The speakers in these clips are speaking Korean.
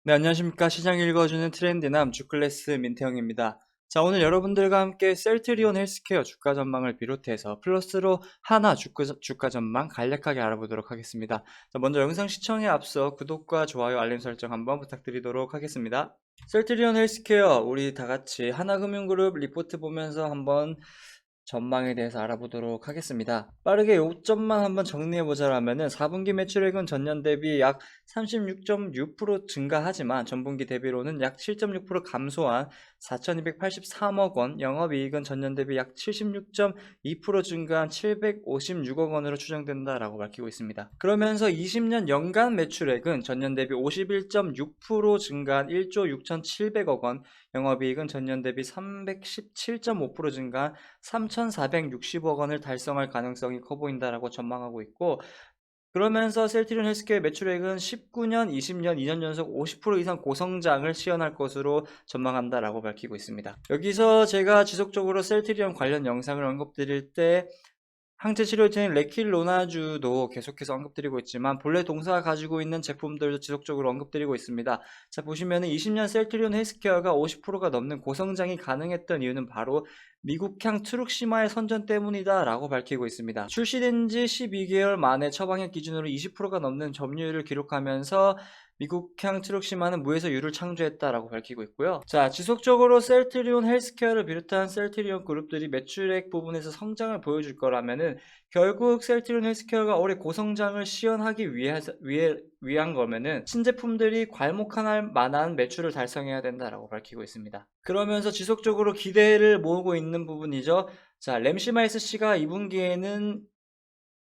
네, 안녕하십니까. 시장 읽어주는 트렌디남 주클래스 민태형입니다. 자, 오늘 여러분들과 함께 셀트리온 헬스케어 주가 전망을 비롯해서 플러스로 하나 주가 전망 간략하게 알아보도록 하겠습니다. 자, 먼저 영상 시청에 앞서 구독과 좋아요, 알림 설정 한번 부탁드리도록 하겠습니다. 셀트리온 헬스케어, 우리 다 같이 하나금융그룹 리포트 보면서 한번 전망에 대해서 알아보도록 하겠습니다. 빠르게 요점만 한번 정리해보자면은 4분기 매출액은 전년 대비 약 36.6% 증가하지만 전분기 대비로는 약 7.6% 감소한 4,283억 원, 영업이익은 전년 대비 약 76.2% 증가한 756억 원으로 추정된다라고 밝히고 있습니다. 그러면서 20년 연간 매출액은 전년 대비 51.6% 증가한 1조 6,700억 원, 영업이익은 전년 대비 317.5% 증가한 3,460억 원을 달성할 가능성이 커 보인다라고 전망하고 있고, 그러면서 셀트리온 헬스케어 매출액은 19년, 20년, 2년 연속 50% 이상 고성장을 시현할 것으로 전망한다라고 밝히고 있습니다. 여기서 제가 지속적으로 셀트리온 관련 영상을 언급드릴 때 항체 치료제인 레킬로나주도 계속해서 언급드리고 있지만 본래 동사가 가지고 있는 제품들도 지속적으로 언급드리고 있습니다. 자, 보시면은 20년 셀트리온 헬스케어가 50%가 넘는 고성장이 가능했던 이유는 바로 미국향 트룩시마의 선전 때문이다 라고 밝히고 있습니다. 출시된 지 12개월 만에 처방약 기준으로 20%가 넘는 점유율을 기록하면서 미국향 트룩시마는 무에서 유를 창조했다라고 밝히고 있고요. 자, 지속적으로 셀트리온 헬스케어를 비롯한 셀트리온 그룹들이 매출액 부분에서 성장을 보여줄 거라면은 결국 셀트리온 헬스케어가 올해 고성장을 시현하기 위한 거면은 신제품들이 괄목할 만한 매출을 달성해야 된다라고 밝히고 있습니다. 그러면서 지속적으로 기대를 모으고 있는 부분이죠. 자, 램시마이스 C가 2분기에는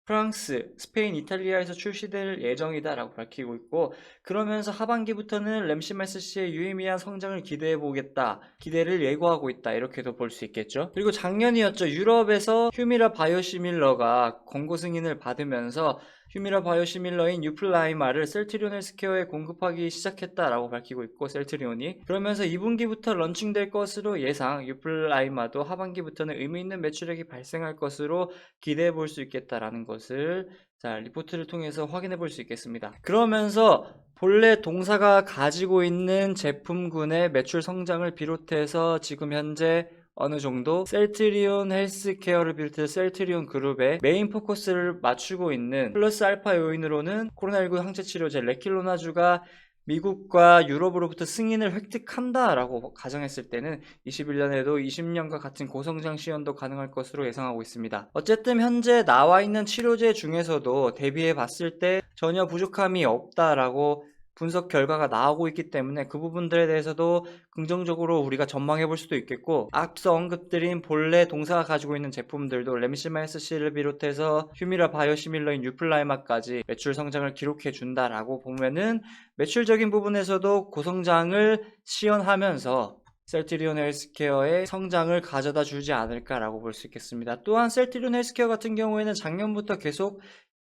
프랑스, 스페인, 이탈리아에서 출시될 예정이다라고 밝히고 있고, 그러면서 하반기부터는 램시마스 씨의 유의미한 성장을 기대해 보겠다, 기대를 예고하고 있다, 이렇게도 볼 수 있겠죠. 그리고 작년이었죠. 유럽에서 휴미라 바이오시밀러가 권고 승인을 받으면서 휴미라 바이오시밀러인 유플라이마를 셀트리온 헬스케어에 공급하기 시작했다라고 밝히고 있고, 셀트리온이 그러면서 2분기부터 런칭될 것으로 예상, 유플라이마도 하반기부터는 의미 있는 매출액이 발생할 것으로 기대해 볼 수 있겠다라는 것을 자, 리포트를 통해서 확인해 볼 수 있겠습니다. 그러면서 본래 동사가 가지고 있는 제품군의 매출 성장을 비롯해서 지금 현재 어느 정도 셀트리온 헬스케어를 비롯해서 셀트리온 그룹의 메인 포커스를 맞추고 있는 플러스 알파 요인으로는 코로나19 항체 치료제 레킬로나주가 미국과 유럽으로부터 승인을 획득한다라고 가정했을 때는 21년에도 20년과 같은 고성장 시현도 가능할 것으로 예상하고 있습니다. 어쨌든 현재 나와 있는 치료제 중에서도 대비해 봤을 때 전혀 부족함이 없다라고 분석 결과가 나오고 있기 때문에 그 부분들에 대해서도 긍정적으로 우리가 전망해 볼 수도 있겠고, 앞서 언급드린 본래 동사가 가지고 있는 제품들도 램시마이스 C를 비롯해서 휴미라 바이오시밀러인 유플라이마까지 매출 성장을 기록해 준다라고 보면은 매출적인 부분에서도 고성장을 시현하면서 셀트리온 헬스케어의 성장을 가져다 주지 않을까라고 볼 수 있겠습니다. 또한 셀트리온 헬스케어 같은 경우에는 작년부터 계속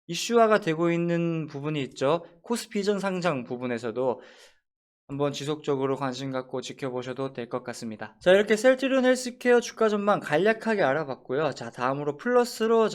이슈화가 되고 있는 부분이 있죠. 코스피 전 상장 부분에서도 한번 지속적으로 관심 갖고 지켜보셔도 될 것 같습니다. 자, 이렇게 셀트리온 헬스케어 주가 전망 간략하게 알아봤고요. 자, 다음으로 플러스로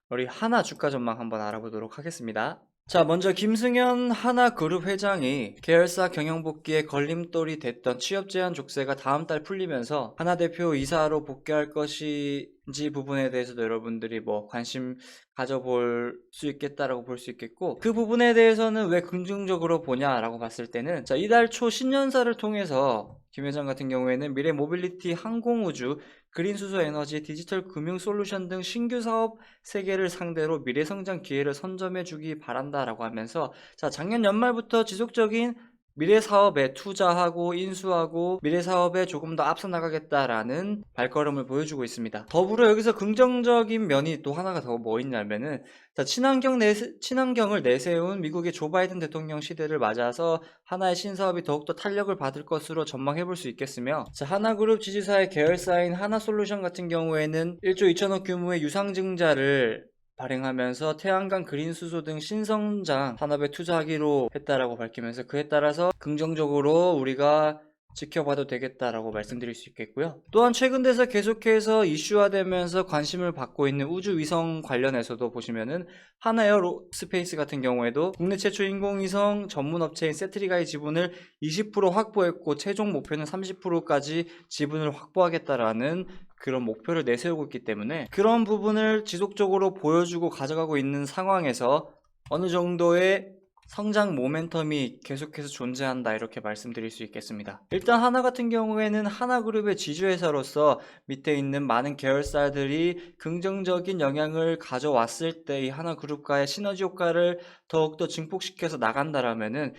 우리 하나 주가 전망 한번 알아보도록 하겠습니다. 자, 먼저 김승현 하나그룹 회장이 계열사 경영 복귀에 걸림돌이 됐던 취업 제한 족쇄가 다음 달 풀리면서 하나 대표 이사로 복귀할 것인지 부분에 대해서도 여러분들이 관심 가져볼 수 있겠다라고 볼 수 있겠고, 그 부분에 대해서는 왜 긍정적으로 보냐라고 봤을 때는, 자, 이달 초 신년사를 통해서 김 회장 같은 경우에는 미래 모빌리티, 항공우주, 그린수소 에너지, 디지털 금융 솔루션 등 신규 사업 세계를 상대로 미래 성장 기회를 선점해 주기 바란다라고 하면서, 자, 작년 연말부터 지속적인 미래 사업에 투자하고 인수하고 미래 사업에 조금 더 앞서 나가겠다라는 발걸음을 보여주고 있습니다. 더불어 여기서 긍정적인 면이 또 하나가 더 뭐 있냐면은, 자, 친환경을 내세운 미국의 조 바이든 대통령 시대를 맞아서 하나의 신사업이 더욱더 탄력을 받을 것으로 전망해 볼 수 있겠으며, 자, 하나그룹 지주사의 계열사인 하나솔루션 같은 경우에는 1조 2천억 규모의 유상증자를 발행하면서 태양광, 그린수소 등 신성장 산업에 투자하기로 했다라고 밝히면서, 그에 따라서 긍정적으로 우리가 지켜봐도 되겠다라고 말씀드릴 수 있겠고요. 또한 최근 들어서 계속해서 이슈화되면서 관심을 받고 있는 우주위성 관련해서도 보시면은 하나에어로스페이스 같은 경우에도 국내 최초 인공위성 전문 업체인 세트리가의 지분을 20% 확보했고 최종 목표는 30%까지 지분을 확보하겠다라는 그런 목표를 내세우고 있기 때문에 그런 부분을 지속적으로 보여주고 가져가고 있는 상황에서 어느 정도의 성장 모멘텀이 계속해서 존재한다 이렇게 말씀드릴 수 있겠습니다. 일단 하나 같은 경우에는 하나그룹의 지주회사로서 밑에 있는 많은 계열사들이 긍정적인 영향을 가져왔을 때 이 하나그룹과의 시너지 효과를 더욱더 증폭시켜서 나간다라면은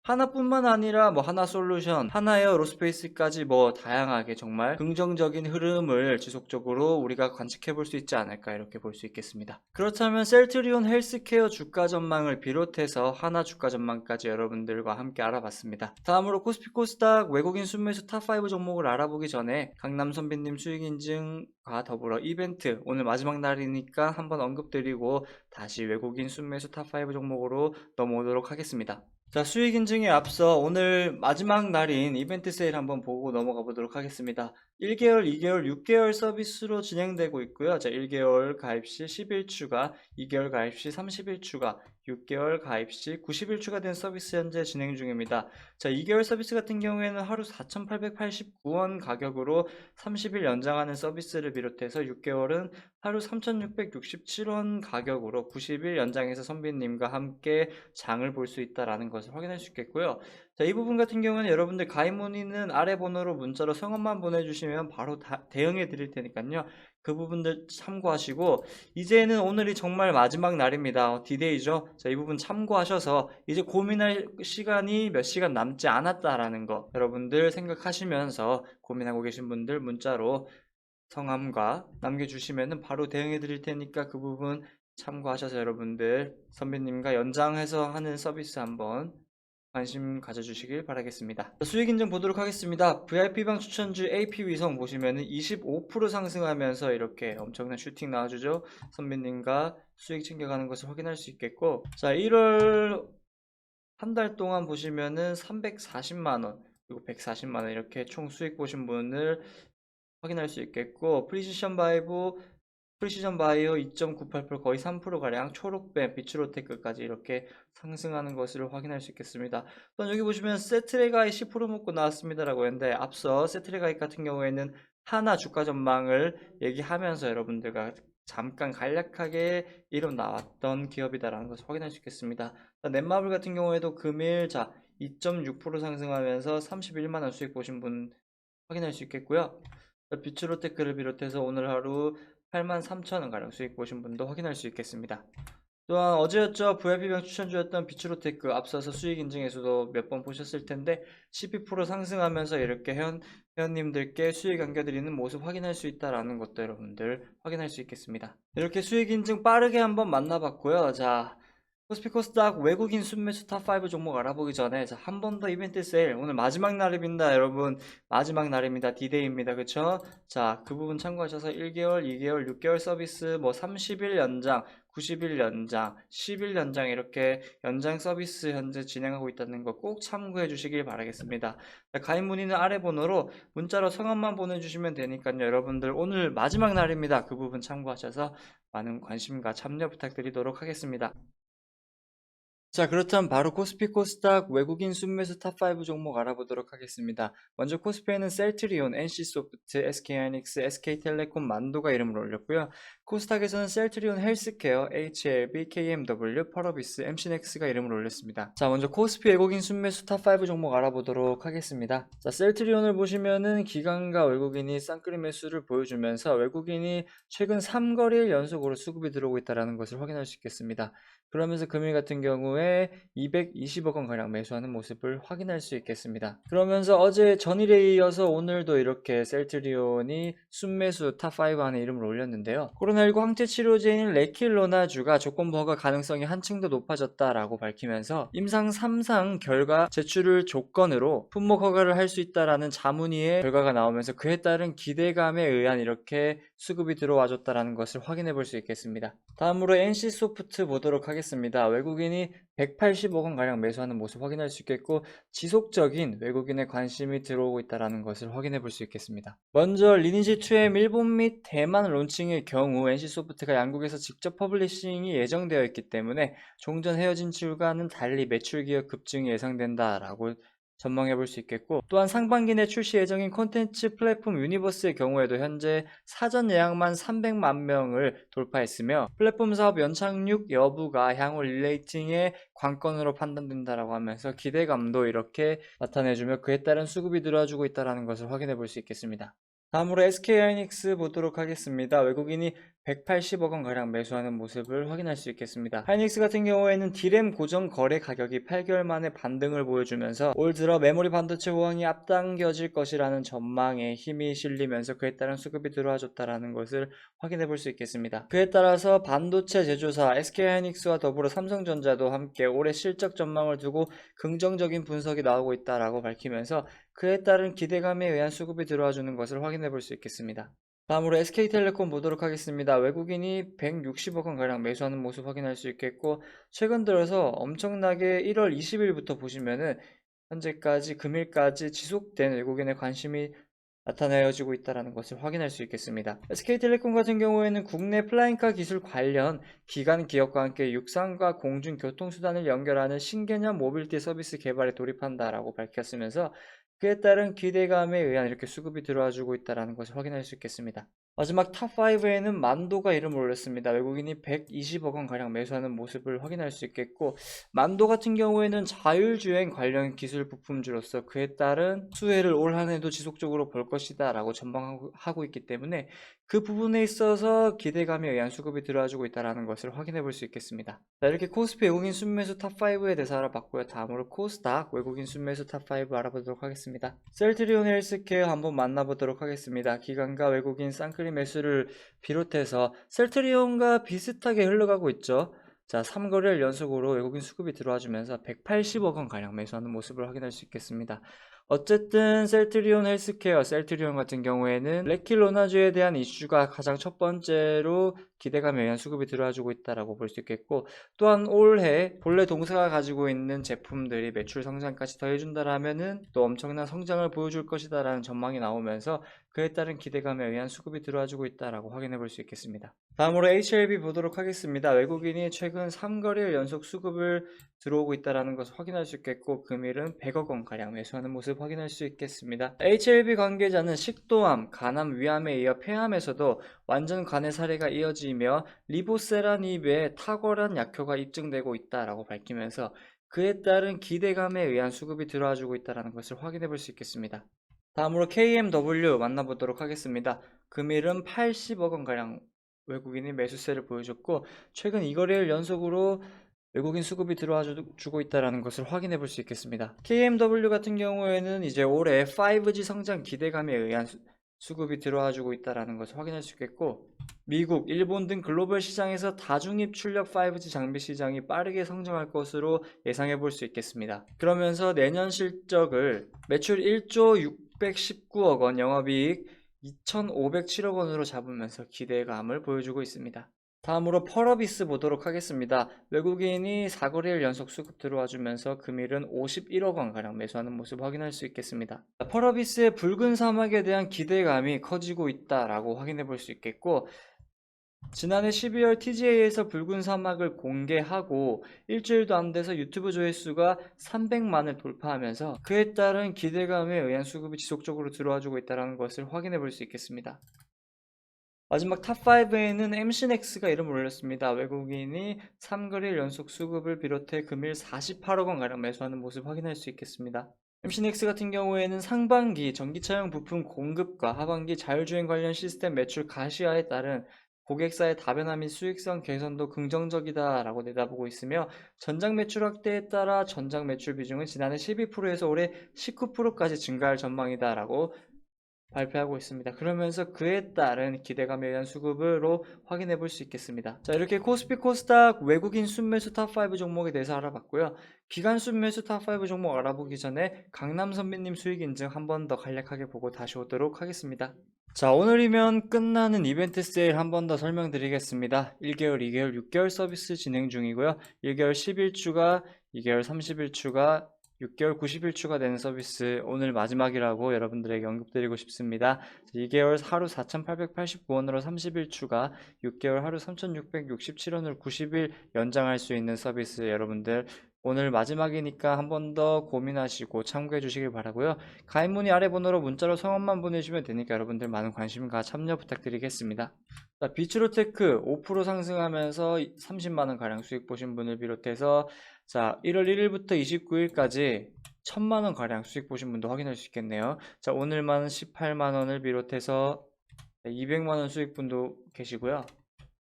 하나뿐만 아니라 뭐 하나솔루션, 하나에어로스페이스까지 뭐 다양하게 정말 긍정적인 흐름을 지속적으로 우리가 관측해 볼 수 있지 않을까 이렇게 볼 수 있겠습니다. 그렇다면 셀트리온 헬스케어 주가 전망을 비롯해서 하나 주가 전망까지 여러분들과 함께 알아봤습니다. 다음으로 코스피 코스닥 외국인 순매수 탑5 종목을 알아보기 전에 강남 선배님 수익 인증과 더불어 이벤트 오늘 마지막 날이니까 한번 언급드리고 다시 외국인 순매수 탑5 종목으로 넘어오도록 하겠습니다. 자, 수익 인증에 앞서 오늘 마지막 날인 이벤트 세일 한번 보고 넘어가 보도록 하겠습니다. 1개월, 2개월, 6개월 서비스로 진행되고 있고요. 자, 1개월 가입 시 10일 추가, 2개월 가입 시 30일 추가, 6개월 가입 시 90일 추가된 서비스 현재 진행 중입니다. 자, 2개월 서비스 같은 경우에는 하루 4,889원 가격으로 30일 연장하는 서비스를 비롯해서 6개월은 하루 3,667원 가격으로 90일 연장해서 선비님과 함께 장을 볼 수 있다는 것을 확인할 수 있겠고요. 자, 이 부분 같은 경우는 여러분들 가입 문의는 아래 번호로 문자로 성함만 보내주시면 바로 대응해 드릴 테니까요. 그 부분들 참고하시고 이제는 오늘이 정말 마지막 날입니다. 디데이죠. 자, 이 부분 참고하셔서 이제 고민할 시간이 몇 시간 남지 않았다라는 거 여러분들 생각하시면서 고민하고 계신 분들 문자로 성함과 남겨주시면 바로 대응해 드릴 테니까 그 부분 참고하셔서 여러분들 선배님과 연장해서 하는 서비스 한번 관심 가져주시길 바라겠습니다. 수익 인증 보도록 하겠습니다. VIP방 추천주 AP위성 보시면은 25% 상승하면서 이렇게 엄청난 슈팅 나와주죠. 선배님과 수익 챙겨가는 것을 확인할 수 있겠고, 자, 1월 한 달 동안 보시면은 340만원 그리고 140만원 이렇게 총 수익 보신 분을 확인할 수 있겠고, 프리시전 바이오 2.98% 거의 3%가량, 초록뱀, 비츠로테크까지 이렇게 상승하는 것을 확인할 수 있겠습니다. 또 여기 보시면 세트레가이 10% 먹고 나왔습니다라고 했는데, 앞서 세트레가이 같은 경우에는 하나 주가 전망을 얘기하면서 여러분들과 잠깐 간략하게 이름 나왔던 기업이다라는 것을 확인할 수 있겠습니다. 넷마블 같은 경우에도 금일 2.6% 상승하면서 31만원 수익 보신 분 확인할 수 있겠고요. 비츠로테크를 비롯해서 오늘 하루 83,000원 가량 수익 보신 분도 확인할 수 있겠습니다. 또한 어제였죠. VIP방 추천주였던 비츠로테크 앞서서 수익 인증에서도 몇 번 보셨을 텐데 12% 상승하면서 이렇게 회원님들께 수익 안겨드리는 모습 확인할 수 있다라는 것도 여러분들 확인할 수 있겠습니다. 이렇게 수익 인증 빠르게 한번 만나봤고요. 자, 코스피 코스닥 외국인 순매수 탑5 종목 알아보기 전에 한 번 더 이벤트 세일 오늘 마지막 날입니다. 여러분 마지막 날입니다. 디데이입니다. 그쵸? 자, 그 부분 참고하셔서 1개월, 2개월, 6개월 서비스 뭐 30일 연장, 90일 연장, 10일 연장 이렇게 연장 서비스 현재 진행하고 있다는 거 꼭 참고해 주시길 바라겠습니다. 가입 문의는 아래 번호로 문자로 성함만 보내주시면 되니까요. 여러분들 오늘 마지막 날입니다. 그 부분 참고하셔서 많은 관심과 참여 부탁드리도록 하겠습니다. 자, 그렇다면 바로 코스피 코스닥 외국인 순매수 탑5 종목 알아보도록 하겠습니다. 먼저 코스피에는 셀트리온, NC소프트, SK하이닉스, SK텔레콤, 만도가 이름을 올렸고요. 코스닥에서는 셀트리온 헬스케어, HLB, KMW, 펄어비스, MC넥스가 이름을 올렸습니다. 자, 먼저 코스피 외국인 순매수 탑5 종목 알아보도록 하겠습니다. 자, 셀트리온을 보시면은 기관과 외국인이 쌍끌이 매수를 보여주면서 외국인이 최근 3거래일 연속으로 수급이 들어오고 있다는 것을 확인할 수 있겠습니다. 그러면서 금일 같은 경우에 220억 원 가량 매수하는 모습을 확인할 수 있겠습니다. 그러면서 어제 전일에 이어서 오늘도 이렇게 셀트리온이 순매수 탑5 안에 이름을 올렸는데요. 코로나19 항체 치료제인 레킬로나주가 조건 부허가 가능성이 한층 더 높아졌다라고 밝히면서 임상 3상 결과 제출을 조건으로 품목 허가를 할 수 있다라는 자문위의 결과가 나오면서 그에 따른 기대감에 의한 이렇게 수급이 들어와줬다라는 것을 확인해 볼 수 있겠습니다. 다음으로 NC소프트 보도록 하겠습니다. 외국인이 180억 원가량 매수하는 모습 확인할 수 있겠고 지속적인 외국인의 관심이 들어오고 있다는 것을 확인해 볼 수 있겠습니다. 먼저 리니지 2M 일본 및 대만 론칭의 경우 NC소프트가 양국에서 직접 퍼블리싱이 예정되어 있기 때문에 종전 헤어 진출과는 달리 매출 기업 급증이 예상된다라고 전망해 볼 수 있겠고, 또한 상반기 내 출시 예정인 콘텐츠 플랫폼 유니버스의 경우에도 현재 사전 예약만 300만 명을 돌파했으며 플랫폼 사업 연착륙 여부가 향후 릴레이팅의 관건으로 판단된다라고 하면서 기대감도 이렇게 나타내주며 그에 따른 수급이 들어와주고 있다는 것을 확인해 볼 수 있겠습니다. 다음으로 SK하이닉스 보도록 하겠습니다. 외국인이 180억 원가량 매수하는 모습을 확인할 수 있겠습니다. 하이닉스 같은 경우에는 D램 고정 거래 가격이 8개월 만에 반등을 보여주면서 올 들어 메모리 반도체 호황이 앞당겨질 것이라는 전망에 힘이 실리면서 그에 따른 수급이 들어와줬다는 것을 확인해 볼 수 있겠습니다. 그에 따라서 반도체 제조사 SK하이닉스와 더불어 삼성전자도 함께 올해 실적 전망을 두고 긍정적인 분석이 나오고 있다라고 밝히면서 그에 따른 기대감에 의한 수급이 들어와주는 것을 확인해 볼 수 있겠습니다. 다음으로 SK텔레콤 보도록 하겠습니다. 외국인이 160억 원가량 매수하는 모습 확인할 수 있겠고 최근 들어서 엄청나게 1월 20일부터 보시면은 현재까지 금일까지 지속된 외국인의 관심이 나타내어지고 있다는 것을 확인할 수 있겠습니다. SK텔레콤 같은 경우에는 국내 플라잉카 기술 관련 기관 기업과 함께 육상과 공중 교통수단을 연결하는 신개념 모빌티 서비스 개발에 돌입한다라고 밝혔으면서 그에 따른 기대감에 의한 이렇게 수급이 들어와주고 있다는 것을 확인할 수 있겠습니다. 마지막 탑5에는 만도가 이름을 올렸습니다. 외국인이 120억 원가량 매수하는 모습을 확인할 수 있겠고 만도 같은 경우에는 자율주행 관련 기술 부품주로서 그에 따른 수혜를 올 한해도 지속적으로 볼 것이다 라고 전망하고 있기 때문에 그 부분에 있어서 기대감에 의한 수급이 들어와주고 있다는 것을 확인해 볼 수 있겠습니다. 자, 이렇게 코스피 외국인 순매수 탑5에 대해서 알아봤고요. 다음으로 코스닥 외국인 순매수 탑5 알아보도록 하겠습니다. 셀트리온 헬스케어 한번 만나보도록 하겠습니다. 기관과 외국인 쌍끌이 매수를 비롯해서 셀트리온과 비슷하게 흘러가고 있죠. 자, 3거래일 연속으로 외국인 수급이 들어와주면서 180억 원가량 매수하는 모습을 확인할 수 있겠습니다. 어쨌든 셀트리온 헬스케어, 셀트리온 같은 경우에는 레킬로나주에 대한 이슈가 가장 첫 번째로 기대감에 의한 수급이 들어와주고 있다고 볼 수 있겠고 또한 올해 본래 동사가 가지고 있는 제품들이 매출 성장까지 더해준다라면은 또 엄청난 성장을 보여줄 것이다라는 전망이 나오면서 그에 따른 기대감에 의한 수급이 들어와주고 있다라고 확인해 볼 수 있겠습니다. 다음으로 HLB 보도록 하겠습니다. 외국인이 최근 3거래일 연속 수급을 들어오고 있다는 것을 확인할 수 있겠고 금일은 100억 원가량 매수하는 모습 확인할 수 있겠습니다. HLB 관계자는 식도암, 간암, 위암에 이어 폐암에서도 완전 간의 사례가 이어지며 리보세라닙의 탁월한 약효가 입증되고 있다라고 밝히면서 그에 따른 기대감에 의한 수급이 들어와주고 있다는 것을 확인해 볼 수 있겠습니다. 다음으로 KMW 만나보도록 하겠습니다. 금일은 80억 원가량 외국인이 매수세를 보여줬고 최근 2거래일 연속으로 외국인 수급이 들어와주고 있다는 것을 확인해 볼 수 있겠습니다. KMW 같은 경우에는 이제 올해 5G 성장 기대감에 의한 수급이 들어와주고 있다는 것을 확인할 수 있겠고 미국, 일본 등 글로벌 시장에서 다중입 출력 5G 장비 시장이 빠르게 성장할 것으로 예상해 볼 수 있겠습니다. 그러면서 내년 실적을 매출 1조 619억 원, 영업이익 2,507억 원으로 잡으면서 기대감을 보여주고 있습니다. 다음으로 펄어비스 보도록 하겠습니다. 외국인이 4거래일 연속 수급 들어와주면서 금일은 51억 원가량 매수하는 모습 확인할 수 있겠습니다. 펄어비스의 붉은 사막에 대한 기대감이 커지고 있다라고 확인해 볼 수 있겠고 지난해 12월 TGA에서 붉은 사막을 공개하고 일주일도 안 돼서 유튜브 조회수가 300만을 돌파하면서 그에 따른 기대감에 의한 수급이 지속적으로 들어와주고 있다는 것을 확인해 볼 수 있겠습니다. 마지막 탑5에는 MC넥스가 이름을 올렸습니다. 외국인이 3거래일 연속 수급을 비롯해 금일 48억 원가량 매수하는 모습 확인할 수 있겠습니다. MC넥스 같은 경우에는 상반기 전기차용 부품 공급과 하반기 자율주행 관련 시스템 매출 가시화에 따른 고객사의 다변화 및 수익성 개선도 긍정적이다라고 내다보고 있으며 전장 매출 확대에 따라 전장 매출 비중은 지난해 12%에서 올해 19%까지 증가할 전망이다라고 발표하고 있습니다. 그러면서 그에 따른 기대감에 의한 수급으로 확인해 볼 수 있겠습니다. 자, 이렇게 코스피 코스닥 외국인 순매수 탑5 종목에 대해서 알아봤고요. 기관 순매수 탑5 종목 알아보기 전에 강남 선배님 수익 인증 한 번 더 간략하게 보고 다시 오도록 하겠습니다. 자, 오늘이면 끝나는 이벤트 세일 한 번 더 설명드리겠습니다. 1개월, 2개월, 6개월 서비스 진행 중이고요. 1개월 10일 추가, 2개월 30일 추가, 6개월 90일 추가되는 서비스 오늘 마지막이라고 여러분들에게 언급드리고 싶습니다. 2개월 하루 4,889원으로 30일 추가, 6개월 하루 3,667원으로 90일 연장할 수 있는 서비스 여러분들 오늘 마지막이니까 한 번 더 고민하시고 참고해 주시길 바라고요. 가입 문의 아래 번호로 문자로 성함만 보내주시면 되니까 여러분들 많은 관심과 참여 부탁드리겠습니다. 자, 비츠로테크 5% 상승하면서 30만원 가량 수익 보신 분을 비롯해서 자, 1월 1일부터 29일까지 1000만원 가량 수익 보신 분도 확인할 수 있겠네요. 자, 오늘만 18만원을 비롯해서 200만원 수익 분도 계시고요.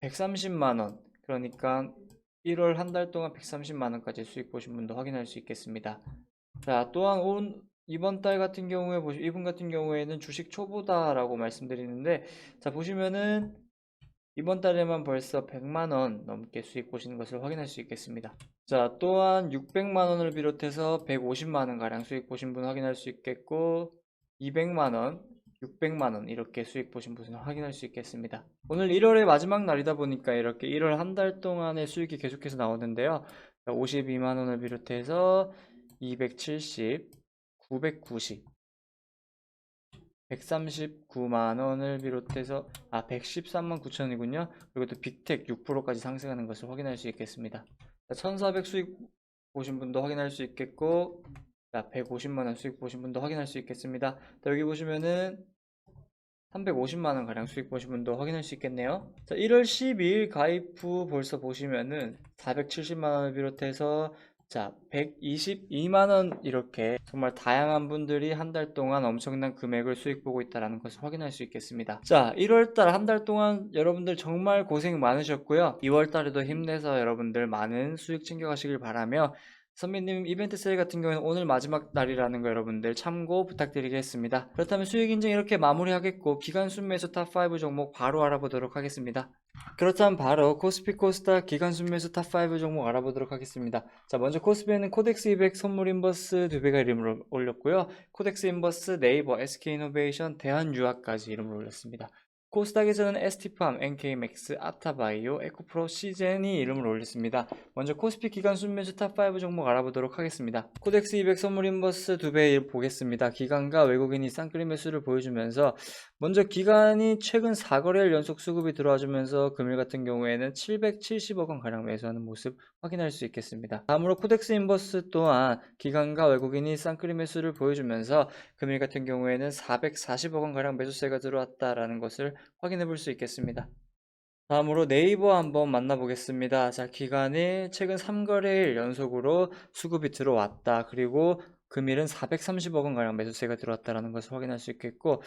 130만원, 그러니까 1월 한 달 동안 130만원까지 수익 보신 분도 확인할 수 있겠습니다. 자, 또한 이번 달 같은 경우에 이분 같은 경우에는 주식 초보다라고 말씀드리는데, 자, 보시면은 이번 달에만 벌써 100만원 넘게 수익 보시는 것을 확인할 수 있겠습니다. 자, 또한 600만원을 비롯해서 150만원 가량 수익 보신 분 확인할 수 있겠고, 200만원, 600만원 이렇게 수익 보신 분은 확인할 수 있겠습니다. 오늘 1월의 마지막 날이다 보니까 이렇게 1월 한 달 동안의 수익이 계속해서 나오는데요. 52만원을 비롯해서 270, 990, 139만원을 비롯해서 113만 9천이군요. 그리고 또 빅텍 6%까지 상승하는 것을 확인할 수 있겠습니다. 1400 수익 보신 분도 확인할 수 있겠고, 150만원 수익 보신 분도 확인할 수 있겠습니다. 여기 보시면은 350만원 가량 수익 보신 분도 확인할 수 있겠네요. 자, 1월 12일 가입 후 벌써 보시면은 470만원을 비롯해서 자, 122만원 이렇게 정말 다양한 분들이 한 달 동안 엄청난 금액을 수익 보고 있다는 것을 확인할 수 있겠습니다. 자, 1월달 한 달 동안 여러분들 정말 고생 많으셨고요. 2월달에도 힘내서 여러분들 많은 수익 챙겨가시길 바라며 선배님 이벤트 세일 같은 경우는 오늘 마지막 날이라는 거 여러분들 참고 부탁드리겠습니다. 그렇다면 수익 인증 이렇게 마무리하겠고 기간 순매수 탑5 종목 바로 알아보도록 하겠습니다. 그렇다면 바로 코스피 코스닥 기간 순매수 탑5 종목 알아보도록 하겠습니다. 자, 먼저 코스피에는 코덱스 200 선물 인버스 2배가 이름을 올렸고요. 코덱스 인버스, 네이버, SK이노베이션, 대한유학까지 이름을 올렸습니다. 코스닥에서는 ST팜, NK맥스, 아타바이오, 에코프로, 시젠이 이름을 올렸습니다. 먼저 코스피 기간 순매수 탑5 종목 알아보도록 하겠습니다. 코덱스 200 선물 인버스 2배 보겠습니다. 기간과 외국인이 쌍끌이 매수를 보여주면서 먼저 기간이 최근 4거래일 연속 수급이 들어와주면서 금일 같은 경우에는 770억원 가량 매수하는 모습 확인할 수 있겠습니다. 다음으로 코덱스 인버스 또한 기간과 외국인이 쌍끌이 매수를 보여주면서 금일 같은 경우에는 440억원 가량 매수세가 들어왔다라는 것을 확인해 볼 수 있겠습니다. 다음으로 네이버 한번 만나보겠습니다. 자, 기간이 최근 3거래일 연속으로 수급이 들어왔다. 그리고 금일은 430억원 가량 매수세가 들어왔다는 것을 확인할 수 있겠고,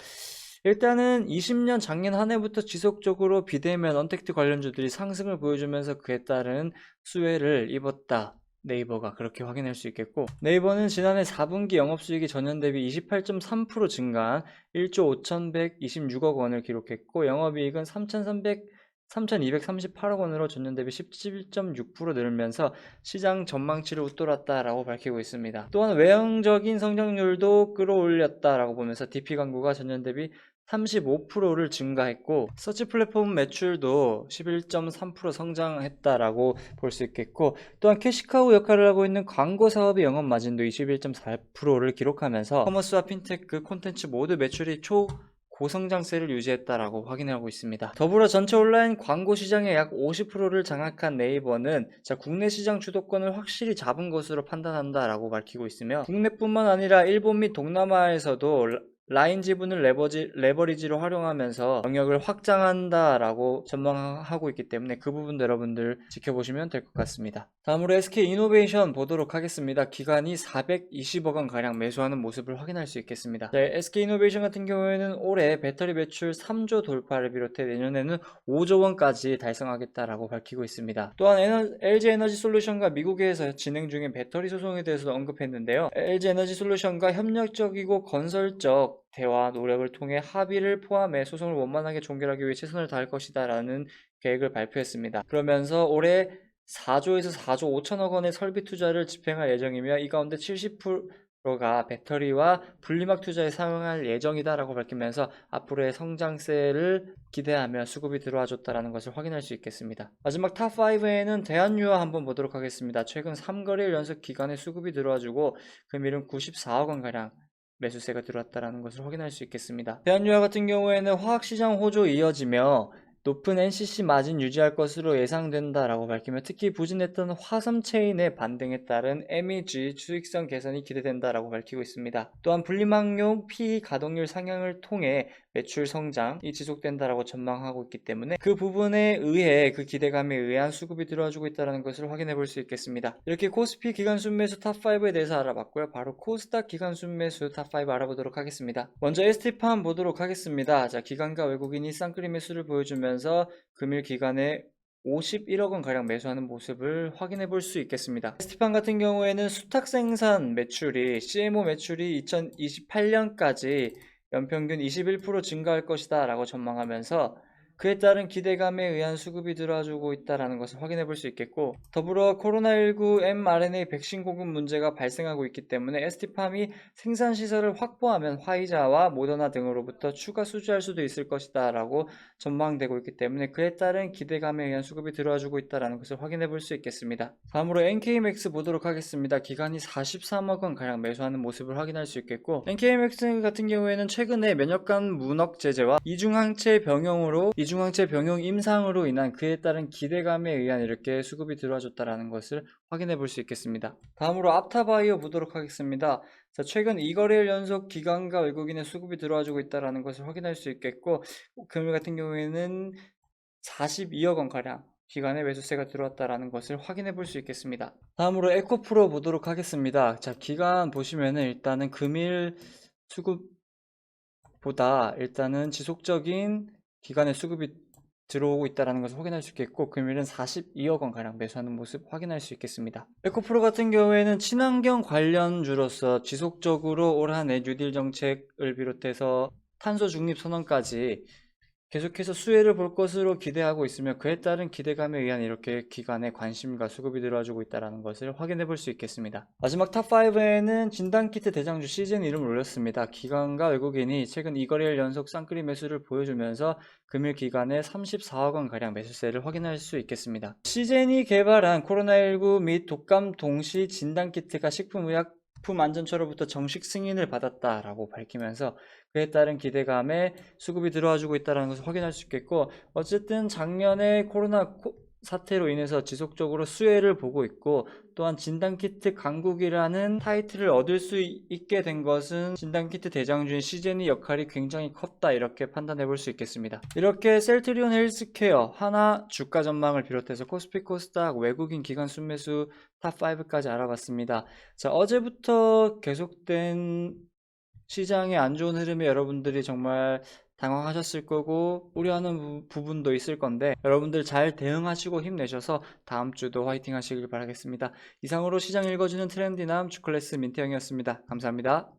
일단은 20년 작년 한 해부터 지속적으로 비대면 언택트 관련주들이 상승을 보여주면서 그에 따른 수혜를 입었다. 네이버가 그렇게 확인할 수 있겠고, 네이버는 지난해 4분기 영업수익이 전년 대비 28.3% 증가한 1조 5126억 원을 기록했고, 영업이익은 3,238억 원으로 전년 대비 17.6% 늘면서 시장 전망치를 웃돌았다라고 밝히고 있습니다. 또한 외형적인 성장률도 끌어올렸다라고 보면서 DP 광고가 전년 대비 35%를 증가했고, 서치 플랫폼 매출도 11.3% 성장했다라고 볼 수 있겠고, 또한 캐시카우 역할을 하고 있는 광고 사업의 영업 마진도 21.4%를 기록하면서 커머스와 핀테크, 콘텐츠 모두 매출이 고성장세를 유지했다라고 확인하고 있습니다. 더불어 전체 온라인 광고 시장의 약 50%를 장악한 네이버는 국내 시장 주도권을 확실히 잡은 것으로 판단한다라고 밝히고 있으며, 국내뿐만 아니라 일본 및 동남아에서도 라인 지분을 레버리지로 활용하면서 영역을 확장한다라고 전망하고 있기 때문에 그 부분도 여러분들 지켜보시면 될 것 같습니다. 다음으로 SK이노베이션 보도록 하겠습니다. 기간이 420억원 가량 매수하는 모습을 확인할 수 있겠습니다. 네, SK이노베이션 같은 경우에는 올해 배터리 매출 3조 돌파를 비롯해 내년에는 5조 원까지 달성하겠다라고 밝히고 있습니다. 또한 LG에너지솔루션과 미국에서 진행 중인 배터리 소송에 대해서도 언급했는데요. LG에너지솔루션과 협력적이고 건설적 대화 노력을 통해 합의를 포함해 소송을 원만하게 종결하기 위해 최선을 다할 것이다 라는 계획을 발표했습니다. 그러면서 올해 4조에서 4조 5천억 원의 설비 투자를 집행할 예정이며 이 가운데 가 배터리와 분리막 투자에 사용할 예정이다라고 밝히면서 앞으로의 성장세를 기대하며 수급이 들어와줬다라는 것을 확인할 수 있겠습니다. 마지막 탑5에는 대한유화 한번 보도록 하겠습니다. 최근 3거래일 연속 기간에 수급이 들어와주고 금일은 94억 원가량 매수세가 들어왔다는 것을 확인할 수 있겠습니다. 대한유화 같은 경우에는 화학시장 호조 이어지며 높은 NCC 마진 유지할 것으로 예상된다라고 밝히며 특히 부진했던 화섬 체인의 반등에 따른 MEG 수익성 개선이 기대된다라고 밝히고 있습니다. 또한 분리막용 PE 가동률 상향을 통해 매출 성장이 지속된다라고 전망하고 있기 때문에 그 부분에 의해 그 기대감에 의한 수급이 들어와주고 있다는 것을 확인해 볼 수 있겠습니다. 이렇게 코스피 기간 순매수 탑5에 대해서 알아봤고요. 바로 코스닥 기간 순매수 탑5 알아보도록 하겠습니다. 먼저 ST팜 보도록 하겠습니다. 자, 기관과 외국인이 쌍끌이 매수를 보여주면서 금일 기간에 51억 원 가량 매수하는 모습을 확인해 볼 수 있겠습니다. ST팜 같은 경우에는 수탁 생산 매출이 CMO 매출이 2028년까지 연평균 21% 증가할 것이다 라고 전망하면서 그에 따른 기대감에 의한 수급이 들어와주고 있다는 것을 확인해 볼 수 있겠고, 더불어 코로나19 mRNA 백신 공급 문제가 발생하고 있기 때문에 ST팜이 생산시설을 확보하면 화이자와 모더나 등으로부터 추가 수주할 수도 있을 것이다 라고 전망되고 있기 때문에 그에 따른 기대감에 의한 수급이 들어와주고 있다는 것을 확인해 볼 수 있겠습니다. 다음으로 NKMX 보도록 하겠습니다. 기간이 43억 원 가량 매수하는 모습을 확인할 수 있겠고, NKMX 같은 경우에는 최근에 면역관 문억 제재와 이중항체 병용 임상으로 인한 그에 따른 기대감에 의한 이렇게 수급이 들어와줬다는 것을 확인해 볼 수 있겠습니다. 다음으로 apta바이오 보도록 하겠습니다. 자, 최근 2거래일 연속 기관과 외국인의 수급이 들어와주고 있다는 것을 확인할 수 있겠고, 금일 같은 경우에는 42억 원 가량 기간에 매수세가 들어왔다는 것을 확인해 볼 수 있겠습니다. 다음으로 에코프로 보도록 하겠습니다. 자, 기간 보시면은 일단은 금일 수급보다 일단은 지속적인 기간의 수급이 들어오고 있다는 것을 확인할 수 있겠고, 금일은 42억 원 가량 매수하는 모습 확인할 수 있겠습니다. 에코프로 같은 경우에는 친환경 관련주로서 지속적으로 올 한 해 뉴딜 정책을 비롯해서 탄소 중립 선언까지 계속해서 수혜를 볼 것으로 기대하고 있으며 그에 따른 기대감에 의한 이렇게 기관에 관심과 수급이 들어와주고 있다는 것을 확인해 볼 수 있겠습니다. 마지막 탑5에는 진단키트 대장주 시즌 이름을 올렸습니다. 기관과 외국인이 최근 2거래일 연속 쌍끌이 매수를 보여주면서 금일 기간에 34억 원 가량 매수세를 확인할 수 있겠습니다. 시젠이 개발한 코로나19 및 독감 동시 진단키트가 식품안전처로부터 정식 승인을 받았다라고 밝히면서 그에 따른 기대감에 수급이 들어와주고 있다는 것을 확인할 수 있겠고, 어쨌든 작년에 코로나 사태로 인해서 지속적으로 수혜를 보고 있고, 또한 진단키트 강국이라는 타이틀을 얻을 수 있게 된 것은 진단키트 대장주인 시제니 역할이 굉장히 컸다 이렇게 판단해 볼 수 있겠습니다. 이렇게 셀트리온 헬스케어, 하나 주가 전망을 비롯해서 코스피 코스닥 외국인 기관 순매수 탑5까지 알아봤습니다. 자, 어제부터 계속된 시장의 안 좋은 흐름에 여러분들이 정말 당황하셨을 거고 우려하는 부분도 있을 건데 여러분들 잘 대응하시고 힘내셔서 다음 주도 화이팅 하시길 바라겠습니다. 이상으로 시장 읽어주는 트렌디남 주클래스 민태형이었습니다. 감사합니다.